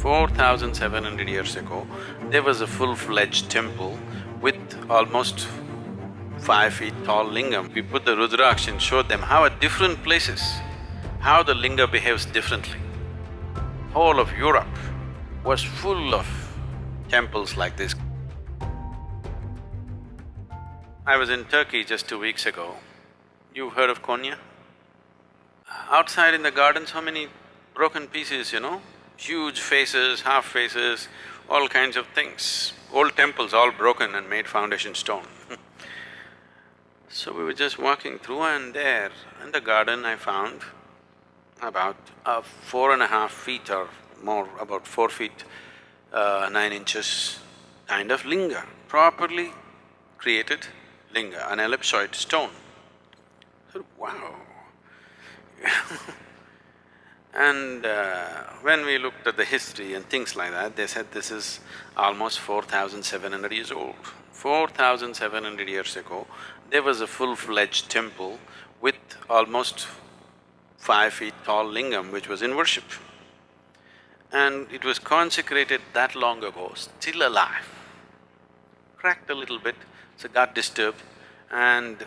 4,700 years ago, there was a full-fledged temple with almost 5 feet tall lingam. We put the Rudrakshaa and showed them how at different places, how the linga behaves differently. Whole of Europe was full of temples like this. I was in Turkey just 2 weeks ago. You've heard of Konya? Outside in the garden, so many broken pieces, huge faces, half faces, all kinds of things. Old temples all broken and made foundation stone. So we were just walking through and there in the garden I found about 4.5 feet or more, about 4 feet 9 inches kind of linga, properly created linga, an ellipsoid stone. So, wow. And when we looked at the history and things like that, they said this is almost 4,700 years old. 4,700 years ago, there was a full-fledged temple with almost 5 feet tall lingam which was in worship. And it was consecrated that long ago, still alive. Cracked a little bit, so got disturbed, and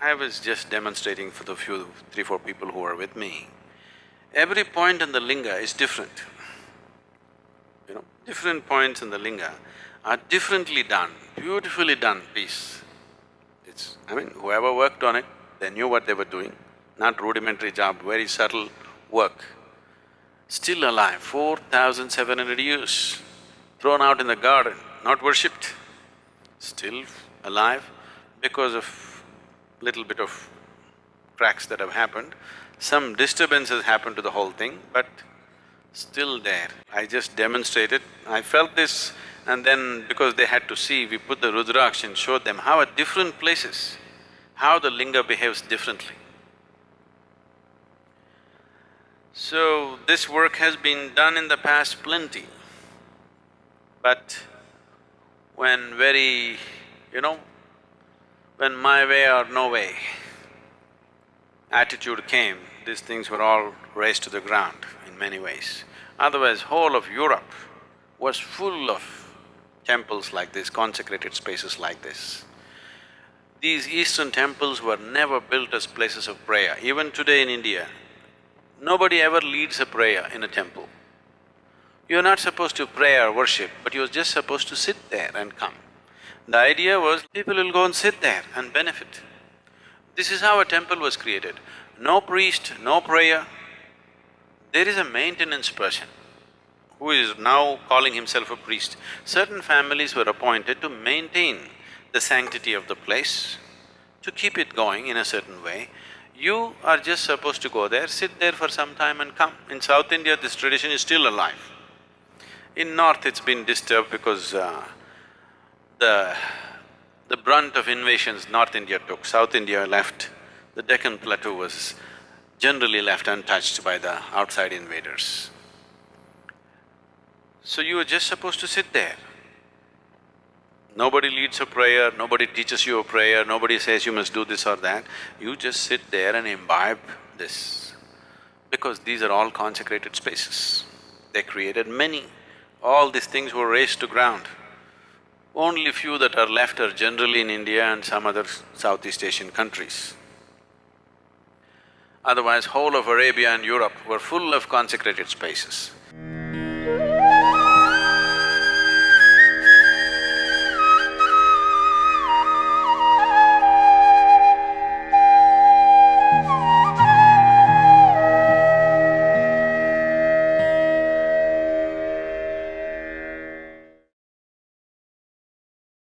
I was just demonstrating for the few, 3-4 people who were with me. Every point in the linga is different. Different points in the linga are differently done, beautifully done piece. Whoever worked on it, they knew what they were doing, not rudimentary job, very subtle work. Still alive, 4,700 years, thrown out in the garden, not worshipped, still alive because of little bit of cracks that have happened. Some disturbances happened to the whole thing, but still there. I just demonstrated, I felt this, and then because they had to see, we put the Rudrakshaa and showed them how at different places, how the linga behaves differently. So, this work has been done in the past plenty, but when when my way or no way attitude came, these things were all razed to the ground in many ways. Otherwise, whole of Europe was full of temples like this, consecrated spaces like this. These eastern temples were never built as places of prayer. Even today in India, nobody ever leads a prayer in a temple. You're not supposed to pray or worship, but you're just supposed to sit there and come. The idea was people will go and sit there and benefit. This is how a temple was created. No priest, no prayer. There is a maintenance person who is now calling himself a priest. Certain families were appointed to maintain the sanctity of the place, to keep it going in a certain way. You are just supposed to go there, sit there for some time and come. In South India, this tradition is still alive. In North, it's been disturbed because the brunt of invasions North India took, South India left. The Deccan Plateau was generally left untouched by the outside invaders. So you were just supposed to sit there. Nobody leads a prayer, nobody teaches you a prayer, nobody says you must do this or that. You just sit there and imbibe this, because these are all consecrated spaces. They created many. All these things were razed to ground. Only few that are left are generally in India and some other Southeast Asian countries. Otherwise, whole of Arabia and Europe were full of consecrated spaces.